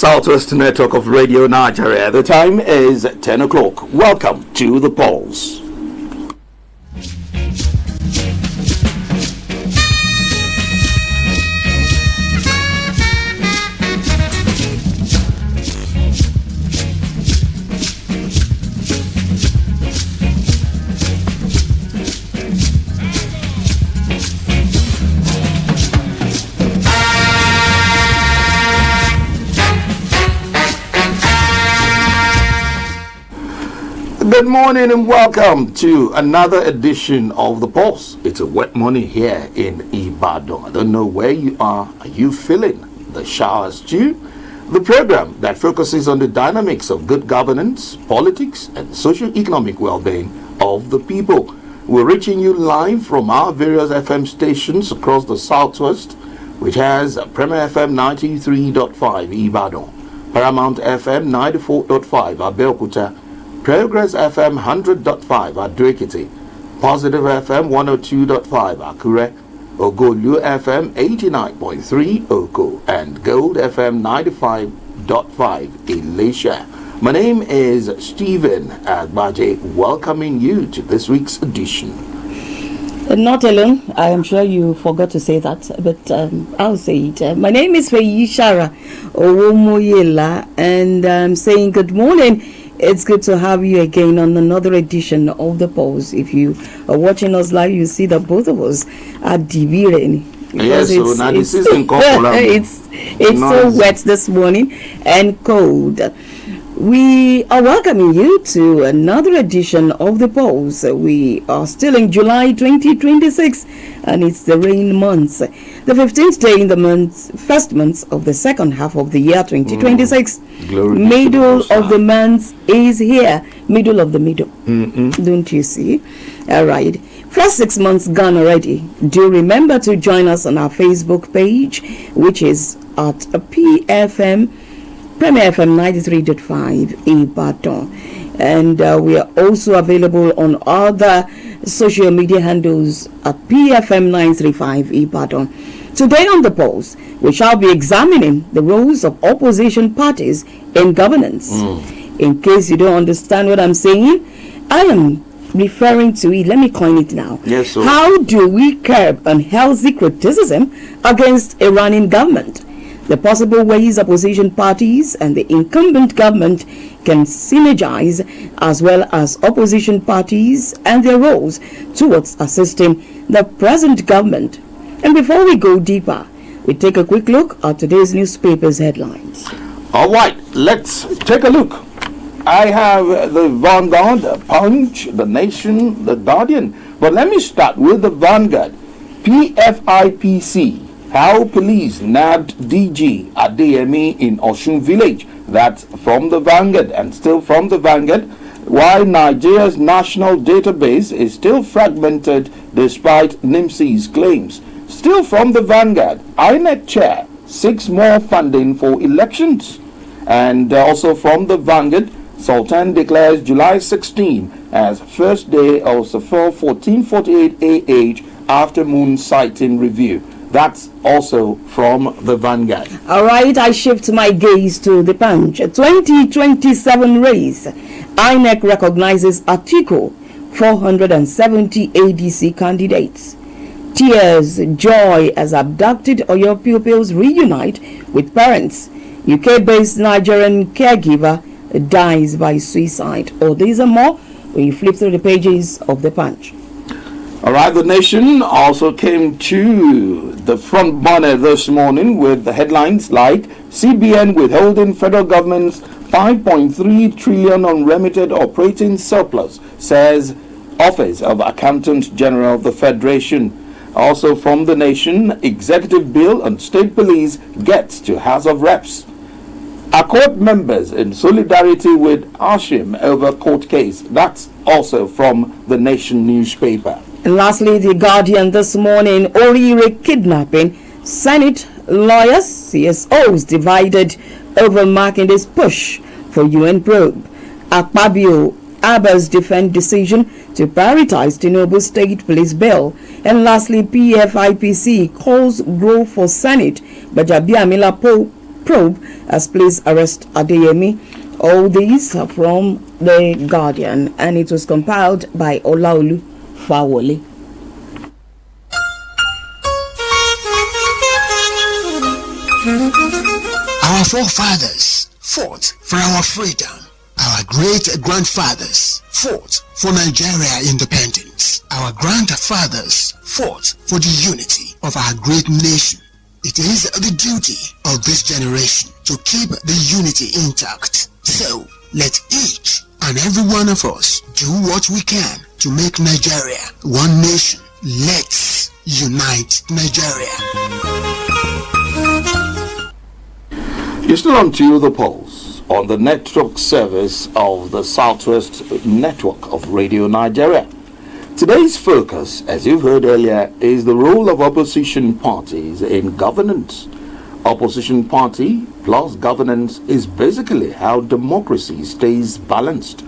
Southwest Network of Radio Nigeria. The time is 10 o'clock. Welcome to The Pulse. Good morning and welcome to another edition of The Pulse. It's a wet morning here in Ibadan. I don't know where you are. Are you feeling the showers too? The program that focuses on the dynamics of good governance, politics, and socio-economic well-being of the people. We're reaching you live from our various FM stations across the Southwest, which has Premier FM 93.5 Ibadan, Paramount FM 94.5 Abeokuta, Progress FM 100.5 at Duekiti, Positive FM 102.5 Akure, Ogolu FM 89.3 Oko, and Gold FM 95.5 Elisha. My name is Stephen Agbaje, welcoming you to this week's edition. Not alone. I am sure you forgot to say that, but I'll say it. My name is Feyishara Owomoyela, and I'm saying good morning. It's good to have you again on another edition of The Pulse. If you are watching us live, you see that both of us are diviring. Yes, so now this is in it's so wet this morning and cold. We are welcoming you to another edition of The Pulse. We are still in July 2026, and it's the rain months. The 15th day in the month, first month of the second half of the year 2026. Middle of the month is here. Middle of the middle. Don't you see? All right. First 6 months gone already. Do remember to join us on our Facebook page, which is at PFM. Premier FM 93.5 Ibadan, and we are also available on other social media handles at PFM 935 Ibadan. Today on The Pulse, we shall be examining the roles of opposition parties in governance. In case you don't understand what I'm saying, I am referring to it. Let me coin it now. Yes, sir. How do we curb unhealthy criticism against a running government? The possible ways opposition parties and the incumbent government can synergize, as well as opposition parties and their roles towards assisting the present government. And before we go deeper, we take a quick look at today's newspaper's headlines. All right, let's take a look. I have the Vanguard, the Punch, the Nation, the Guardian. But let me start with the Vanguard. PFIPC. How police nabbed DG Adeyemi in Osun Village. That's from the Vanguard. And still from the Vanguard, why Nigeria's national database is still fragmented despite NIMSI's claims. Still from the Vanguard, INEC chair seeks more funding for elections. And also from the Vanguard, Sultan declares July 16 as first day of the 1448 AH after moon sighting review. That's also from the Vanguard. All right, I shift my gaze to the Punch. 2027 race. INEC recognizes Atiku 470 ADC candidates. Tears, joy as abducted Oyo pupils reunite with parents. UK-based Nigerian caregiver dies by suicide. All these and more when you flip through the pages of the Punch. All right, the Nation also came to the front burner this morning with the headlines like CBN withholding federal government's 5.3 trillion unremitted operating surplus, says Office of Accountant General of the Federation. Also from the Nation, executive bill on state police gets to House of Reps. Accord members in solidarity with Ashim over court case. That's also from the Nation newspaper. And lastly, the Guardian this morning, Orire kidnapping, Senate lawyers, CSOs divided over Makinde's push for UN probe. Akpabio, Abba's defend decision to prioritize Tinubu State Police Bill. And lastly, PFIPC calls grow for Senate, Bajabiamila probe has police arrest Adeyemi. All these are from The Guardian, and it was compiled by Olaolu Fawole. Our forefathers fought for our freedom. Our great-grandfathers fought for Nigeria independence. Our grandfathers fought for the unity of our great nation. It is the duty of this generation to keep the unity intact. So, let each and every one of us do what we can to make Nigeria one nation. Let's unite Nigeria. You're still on to the polls on the network service of the Southwest Network of Radio Nigeria. Today's focus, as you've heard earlier, is the role of opposition parties in governance. Opposition party plus governance is basically how democracy stays balanced.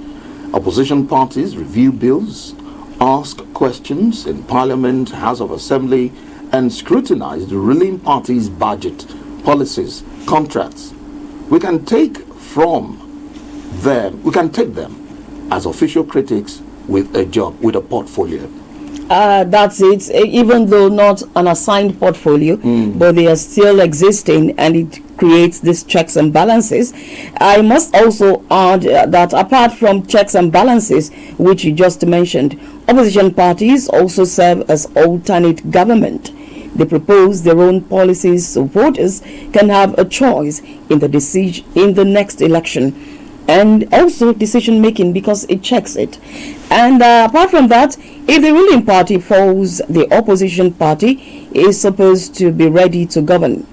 Opposition parties review bills, ask questions in Parliament, House of Assembly, and scrutinize the ruling party's budget, policies, contracts. We can take them as official critics with a job, with a portfolio. That's it. Even though not an assigned portfolio, but they are still existing, and it creates these checks and balances. I must also add that apart from checks and balances, which you just mentioned, opposition parties also serve as alternate government. They propose their own policies so voters can have a choice in the next election, and also decision making because it checks it. And apart from that, if the ruling party falls, the opposition party is supposed to be ready to govern.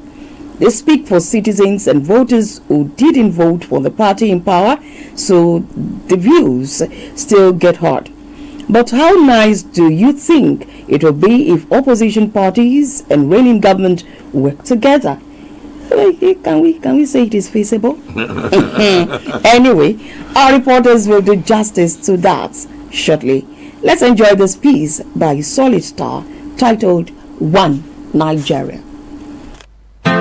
They speak for citizens and voters who didn't vote for the party in power, so the views still get heard. But how nice do you think it would be if opposition parties and reigning government work together? Can we say it is feasible? Anyway, our reporters will do justice to that shortly. Let's enjoy this piece by Solid Star titled One Nigeria. All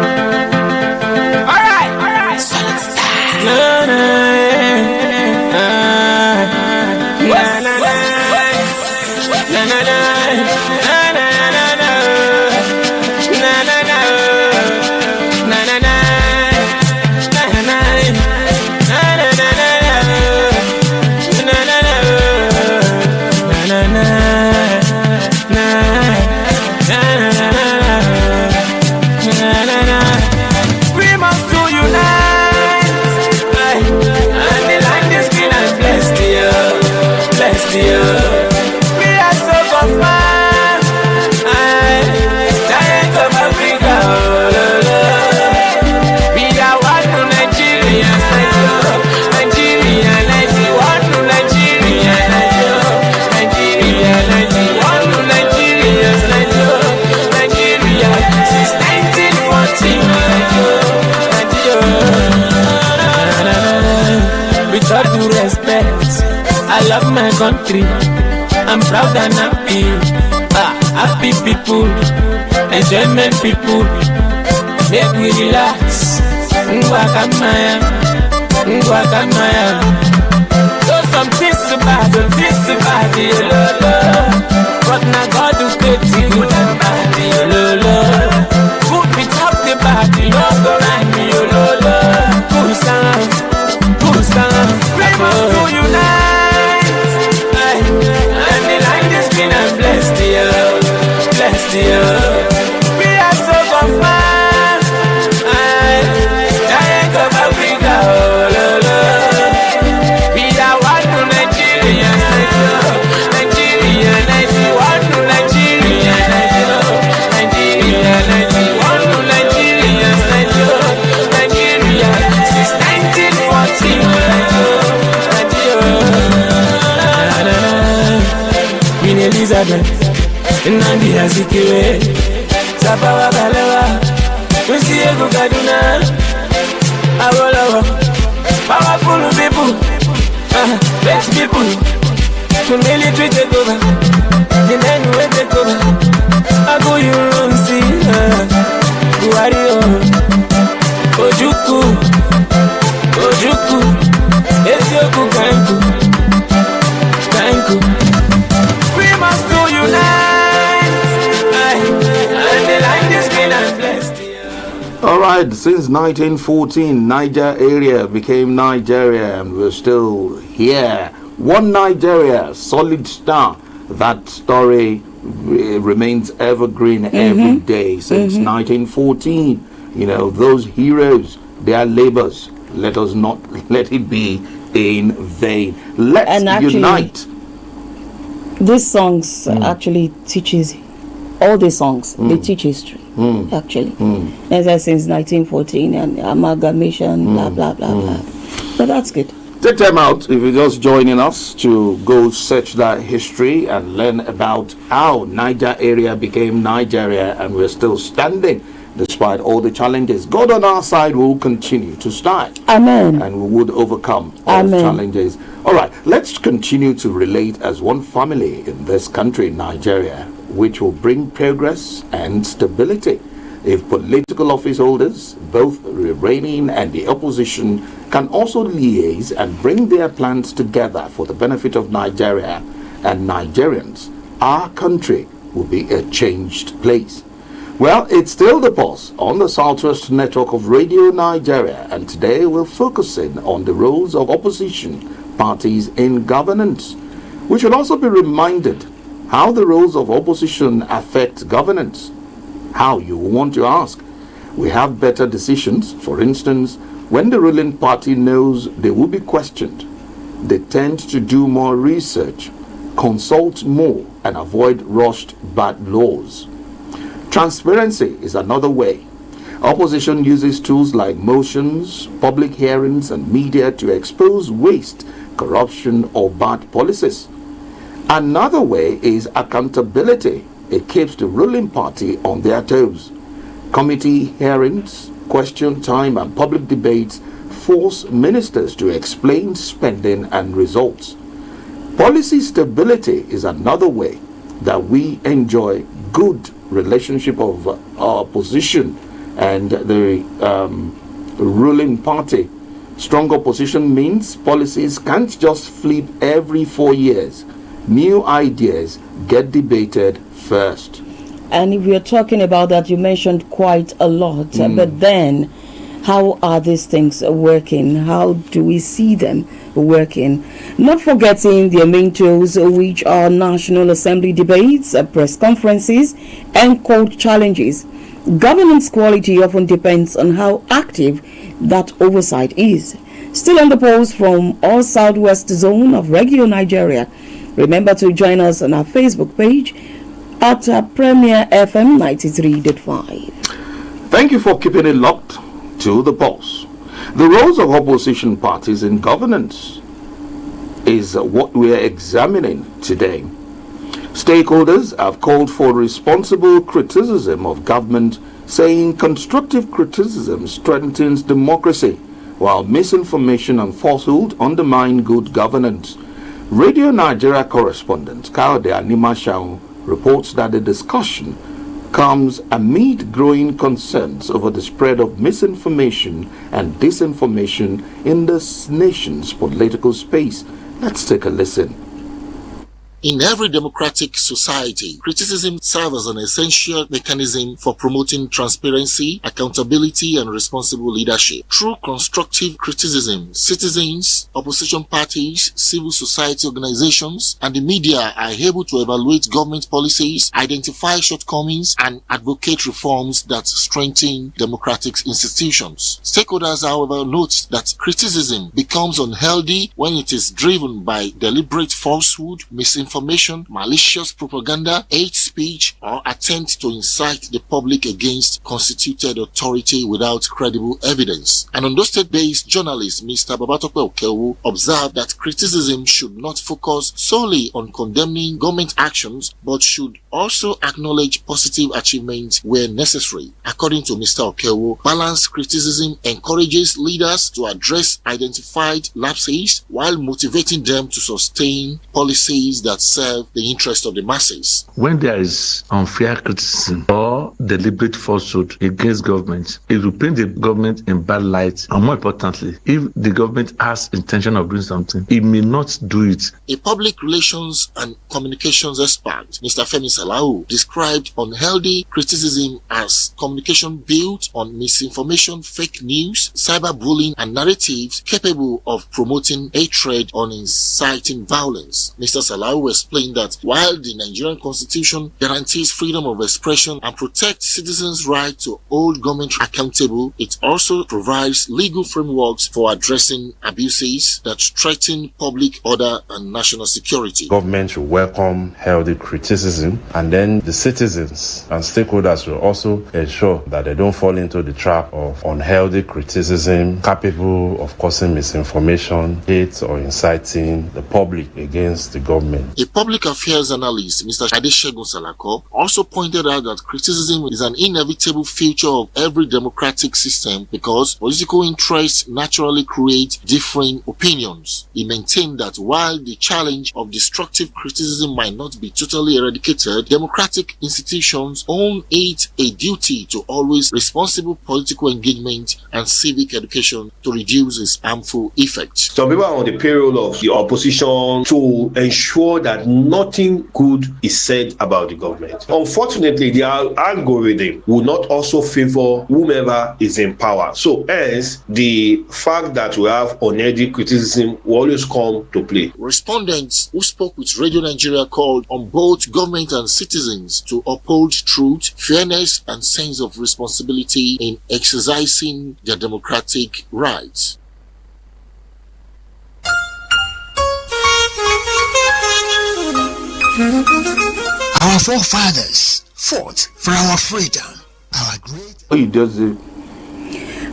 right. Solid Star. I love my country, I'm proud and happy. Happy people, enjoyment people, make we relax. Ngwakamaya. So some things bad, but now God will create good and bad, Good me top the bad, no go like me, Good sound. We must do unite. And the land is been and blessed you. We are so confirmed. Giant of Africa. We are one to Nigeria. Nigeria, one to Nigeria. Nigeria, one to Nigeria. Nigeria, since 1914. Queen Elizabeth, Nnamdi Azikiwe, Tafawa Balewa, Nsiegu Kaduna, Awolowo, powerful people, rich people, the military take over, the men who take over, Agu Yunsi, Buhari, Ojuku, Ojuku, Ezioku Kanku, Kanku. We must do unite, and the land is green and blessed. All right, since 1914, Niger area became Nigeria, and we're still here. One Nigeria, solid star. That story remains evergreen every day since 1914. You know, those heroes, their labors, let us not let it be in vain. Let's unite. These songs actually teaches, all these songs, they teach history. Actually, as I since 1914 and amalgamation, blah blah blah blah. But that's good. Take time out if you're just joining us to go search that history and learn about how Niger area became Nigeria, and we're still standing despite all the challenges. God on our side will continue to stand. Amen. And we would overcome all the challenges. All right, let's continue to relate as one family in this country, Nigeria, which will bring progress and stability. If political office holders, both the reigning and the opposition, can also liaise and bring their plans together for the benefit of Nigeria and Nigerians, our country will be a changed place. Well, it's still the Pulse on the Southwest Network of Radio Nigeria, and today we're focusing on the roles of opposition parties in governance. We should also be reminded how the roles of opposition affect governance. How, you want to ask? We have better decisions. For instance, when the ruling party knows they will be questioned, they tend to do more research, consult more, and avoid rushed bad laws. Transparency is another way. Opposition uses tools like motions, public hearings, and media to expose waste, corruption, or bad policies. Another way is accountability. It keeps the ruling party on their toes. Committee hearings, question time, and public debates force ministers to explain spending and results. Policy stability is another way that we enjoy good relationship of our opposition and the ruling party. Strong opposition means policies can't just flip every 4 years. New ideas get debated first. And if we are talking about that, you mentioned quite a lot. But then, how are these things working? How do we see them working? Not forgetting their main tools, which are National Assembly debates, press conferences, and court challenges. Governance quality often depends on how active that oversight is. Still on the Pulse from all Southwest Zone of Radio Nigeria. Remember to join us on our Facebook page at Premier FM 93.5. Thank you for keeping it locked to the Pulse. The roles of opposition parties in governance is what we are examining today. Stakeholders have called for responsible criticism of government, saying constructive criticism strengthens democracy, while misinformation and falsehood undermine good governance. Radio Nigeria correspondent Kaode Animashao reports that the discussion comes amid growing concerns over the spread of misinformation and disinformation in this nation's political space. Let's take a listen. In every democratic society, criticism serves as an essential mechanism for promoting transparency, accountability, and responsible leadership. Through constructive criticism, citizens, opposition parties, civil society organizations, and the media are able to evaluate government policies, identify shortcomings, and advocate reforms that strengthen democratic institutions. Stakeholders, however, note that criticism becomes unhealthy when it is driven by deliberate falsehood, misinformation, malicious propaganda, hate speech, or attempt to incite the public against constituted authority without credible evidence. An Ondo State-based journalist, Mr. Babatope Okewu, observed that criticism should not focus solely on condemning government actions, but should also acknowledge positive achievements where necessary. According to Mr. Okewu, balanced criticism encourages leaders to address identified lapses while motivating them to sustain policies that that serve the interest of the masses. When there is unfair criticism or deliberate falsehood against government, it will paint the government in bad light. And more importantly, if the government has intention of doing something, it may not do it. A public relations and communications expert, Mr. Femi Salau, described unhealthy criticism as communication built on misinformation, fake news, cyberbullying, and narratives capable of promoting hatred or inciting violence. Mr. Salau explained that while the Nigerian Constitution guarantees freedom of expression and protects citizens' right to hold government accountable, it also provides legal frameworks for addressing abuses that threaten public order and national security. Government should welcome healthy criticism, and then the citizens and stakeholders will also ensure that they don't fall into the trap of unhealthy criticism capable of causing misinformation, hate, or inciting the public against the government. A public affairs analyst, Mr. Adesegun Salako, also pointed out that criticism is an inevitable feature of every democratic system because political interests naturally create differing opinions. He maintained that while the challenge of destructive criticism might not be totally eradicated, democratic institutions own it a duty to always responsible political engagement and civic education to reduce its harmful effects. Some people are on the payroll of the opposition to ensure that nothing good is said about the government. Unfortunately, the algorithm will not also favor whomever is in power. So hence, the fact that we have unhealthy criticism will always come to play. Respondents who spoke with Radio Nigeria called on both government and citizens to uphold truth, fairness, and sense of responsibility in exercising their democratic rights. Our forefathers fought for our freedom. Our great... He does it.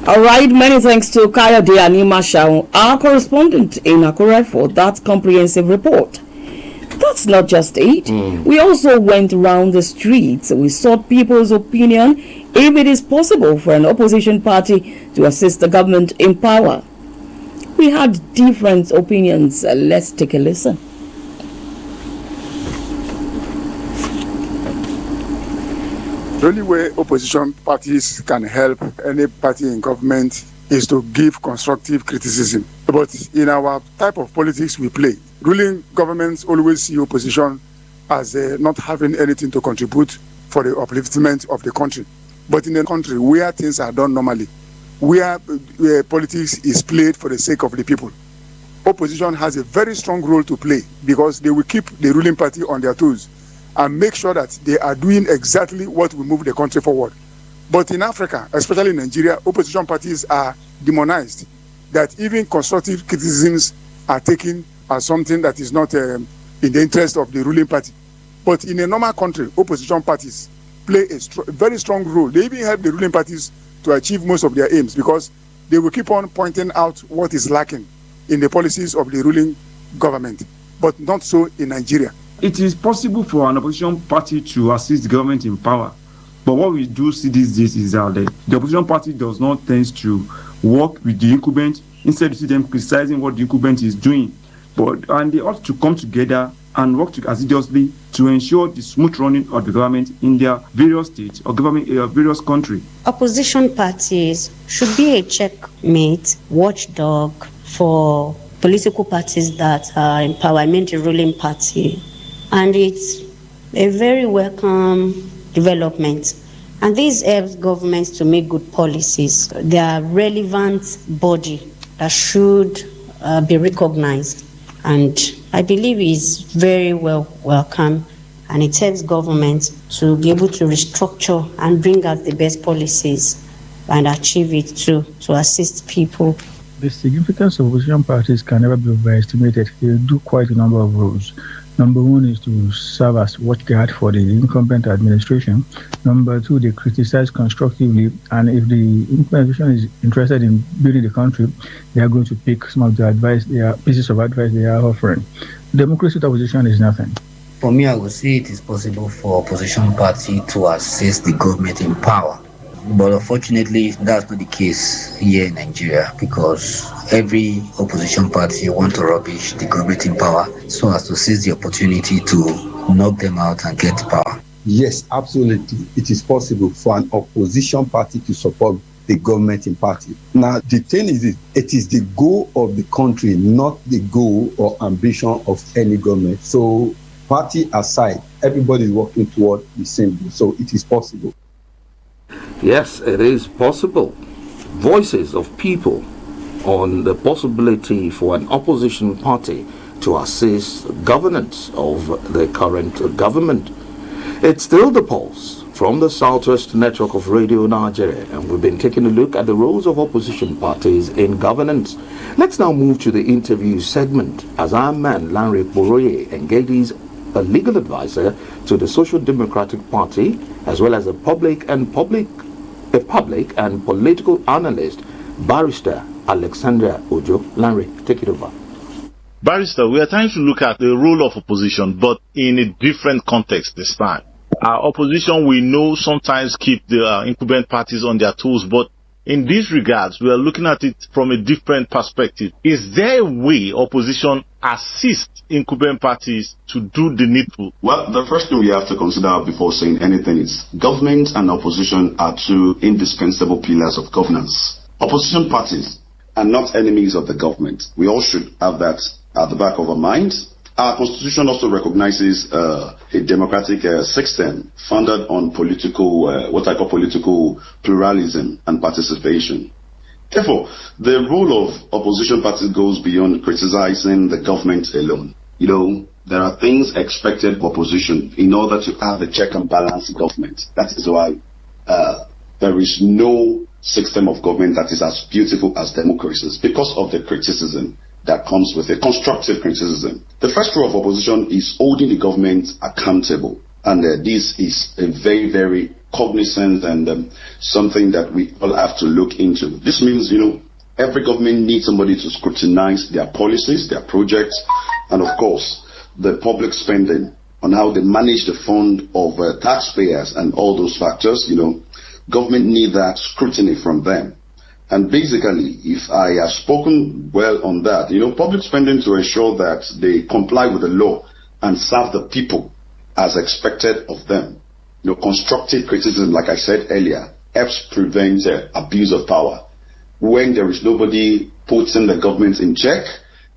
All right, many thanks to Kayode Animashaun, our correspondent in Akure, for that comprehensive report. That's not just it. We also went around the streets. We sought people's opinion if it is possible for an opposition party to assist the government in power. We had different opinions. Let's take a listen. The only way opposition parties can help any party in government is to give constructive criticism. But in our type of politics we play, ruling governments always see opposition as not having anything to contribute for the upliftment of the country. But in a country where things are done normally, where politics is played for the sake of the people, opposition has a very strong role to play because they will keep the ruling party on their toes and make sure that they are doing exactly what will move the country forward. But in Africa, especially in Nigeria, opposition parties are demonized, that even constructive criticisms are taken as something that is not in the interest of the ruling party. But in a normal country, opposition parties play a very strong role. They even help the ruling parties to achieve most of their aims because they will keep on pointing out what is lacking in the policies of the ruling government, but not so in Nigeria. It is possible for an opposition party to assist the government in power. But what we do see these days is that the opposition party does not tend to work with the incumbent. Instead, you see them criticizing what the incumbent is doing. And they ought to come together and work assiduously to ensure the smooth running of the government in their various states or government various countries. Opposition parties should be a checkmate, watchdog for political parties that are in power, I mean the ruling party. And it's a very welcome development. And this helps governments to make good policies. They are relevant body that should be recognized. And I believe it's very welcome. And it helps government to be able to restructure and bring out the best policies and achieve it to assist people. The significance of opposition parties can never be overestimated. They do quite a number of roles. Number one is to serve as watchguard for the incumbent administration. Number two, they criticize constructively, and if the administration is interested in building the country, they are going to pick some of the advice, their pieces of advice they are offering. Democracy with opposition is nothing. For me, I would say it is possible for opposition party to assist the government in power. But unfortunately, that's not the case here in Nigeria, because every opposition party want to rubbish the government in power so as to seize the opportunity to knock them out and get power. Yes, absolutely. It is possible for an opposition party to support the government in party. Now, the thing is, it is the goal of the country, not the goal or ambition of any government. So, party aside, everybody is working toward the same goal. So, it is possible. Yes, it is possible. Voices of people on the possibility for an opposition party to assist governance of the current government. It's still the Pulse from the Southwest Network of Radio Nigeria, and we've been taking a look at the roles of opposition parties in governance. Let's now move to the interview segment as our man Lanre Boroye engages a legal advisor to the Social Democratic Party, as well as a public and political analyst, Barrister Alexandra Ojo. Lanre, take it over. Barrister, we are trying to look at the role of opposition, but in a different context this time. Our opposition, we know, sometimes keep the incumbent parties on their toes, but in these regards, we are looking at it from a different perspective. Is there a way opposition assists incumbent parties to do the needful? Well, the first thing we have to consider before saying anything is government and opposition are two indispensable pillars of governance. Opposition parties are not enemies of the government. We all should have that at the back of our minds. Our constitution also recognizes a democratic system founded on what I call political pluralism and participation. Therefore, the role of opposition parties goes beyond criticizing the government alone. You know, there are things expected of opposition in order to have a check and balance government. That is why there is no system of government that is as beautiful as democracy, because of the criticism that comes with a constructive criticism. The first role of opposition is holding the government accountable, and this is a very, very cognizant and something that we all have to look into. This means, you know, every government needs somebody to scrutinize their policies, their projects, and of course, the public spending, on how they manage the fund of taxpayers and all those factors. You know, government need that scrutiny from them. And basically, if I have spoken well on that, you know, public spending to ensure that they comply with the law and serve the people as expected of them. You know, constructive criticism, like I said earlier, helps prevent abuse of power. When there is nobody putting the government in check,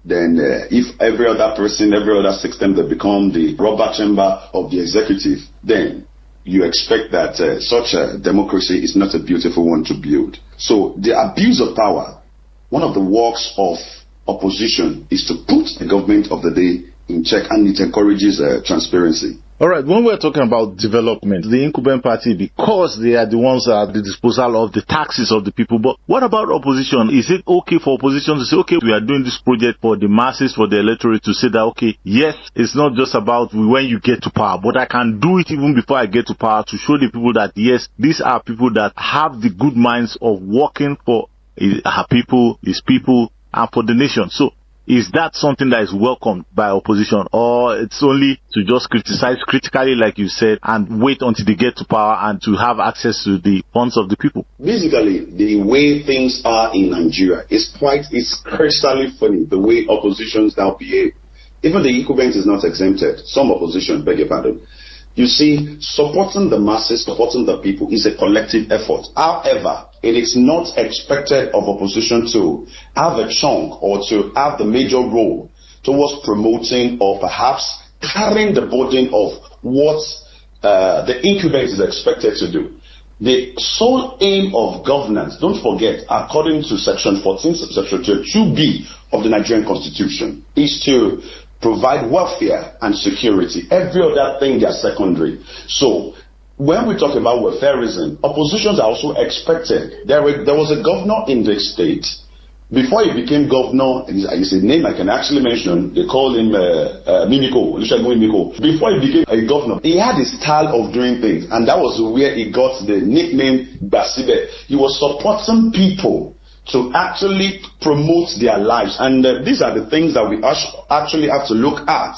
then if every other person, every other system, they become the rubber chamber of the executive, then you expect that such a democracy is not a beautiful one to build. So the abuse of power, one of the works of opposition is to put the government of the day in check, and it encourages transparency. All right, when we're talking about development, the incumbent party, because they are the ones that are at the disposal of the taxes of the people, but what about opposition? Is it okay for opposition to say, okay, we are doing this project for the masses, for the electorate, to say that, okay, yes, it's not just about when you get to power, but I can do it even before I get to power to show the people that, yes, these are people that have the good minds of working for her people, his people, and for the nation. So, is that something that is welcomed by opposition, or it's only to just criticize critically, like you said, and wait until they get to power and to have access to the funds of the people? Basically, the way things are in Nigeria is crystally funny, the way oppositions now behave. Even the incumbent is not exempted. Some opposition, beg your pardon. You see, supporting the masses, supporting the people is a collective effort. However, it is not expected of opposition to have a chunk or to have the major role towards promoting or perhaps carrying the burden of what the incumbent is expected to do. The sole aim of governance, don't forget, according to Section 14, Section 2B of the Nigerian Constitution, is to provide welfare and security. Every other thing, they are secondary. So, when we talk about welfarism, oppositions are also expected. There was a governor in the state. Before he became governor, it's a name I can actually mention. They call him Mimiko, Olusegun Mimiko. Before he became a governor, he had a style of doing things, and that was where he got the nickname Basibe. He was supporting people to actually promote their lives, and these are the things that we actually have to look at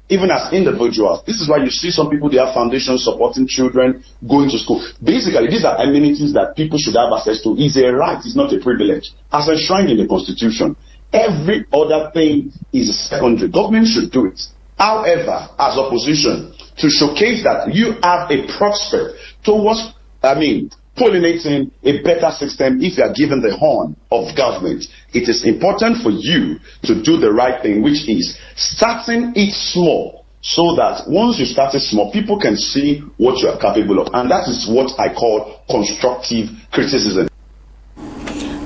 even as individuals. This is why you see some people, they have foundations supporting children going to school. Basically, these are amenities that people should have access to. It's a right, it's not a privilege. As enshrined in the Constitution, every other thing is secondary. Government should do it. However, as opposition, to showcase that you have a prospect towards, pollinating a better system if you are given the horn of government, it is important for you to do the right thing, which is starting it small, so that once you start it small, people can see what you are capable of. And that is what I call constructive criticism.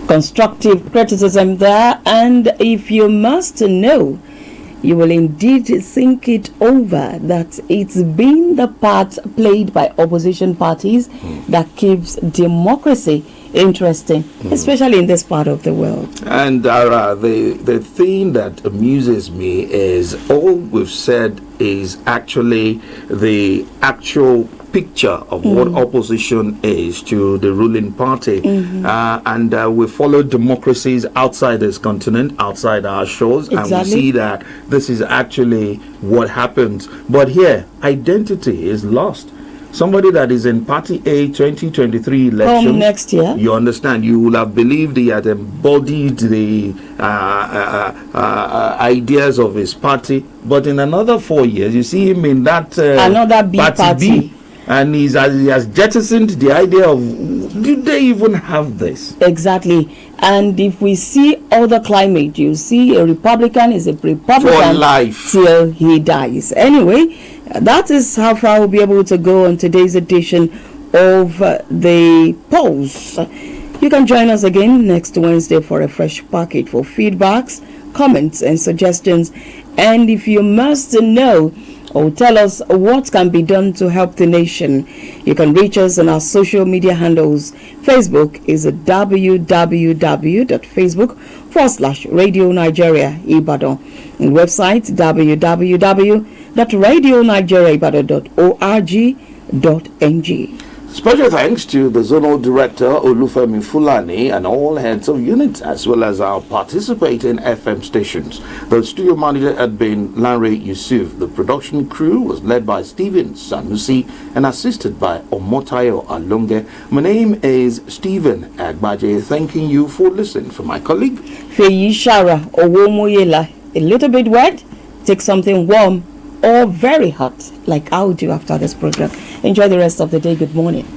Constructive criticism there, and if you must know, you will indeed think it over that it's been the part played by opposition parties that keeps democracy interesting, especially in this part of the world. And the thing that amuses me is all we've said is actually the actual picture of what opposition is to the ruling party. And we follow democracies outside this continent, outside our shores, and we see that this is actually what happens. But here, identity is lost. Somebody that is in Party A 2023 elections next year, you understand, you will have believed he had embodied the ideas of his party, but in another 4 years, you see him in that another B party. B, and he has jettisoned the idea of, do they even have this? Exactly. And if we see other climate, you see a Republican is a Republican for life till he dies. Anyway, that is how far we'll be able to go on today's edition of the Pulse. You can join us again next Wednesday for a fresh package for feedbacks, comments, and suggestions. And if you must know or tell us what can be done to help the nation, you can reach us on our social media handles. Facebook is at www.facebook.com/Radio Nigeria Ibadan, and website www.radionigeriaibadan.org.ng. Special thanks to the Zonal Director Olufemi Fulani and all heads of units, as well as our participating FM stations. The studio manager had been Lanre Yusuf. The production crew was led by Stephen Sanusi and assisted by Omotayo Alonge. My name is Stephen Agbaje, thanking you for listening. For my colleague Feyi Shara Owomoyela, a little bit wet, take something warm or very hot, like I'll do after this program. Enjoy the rest of the day. Good morning.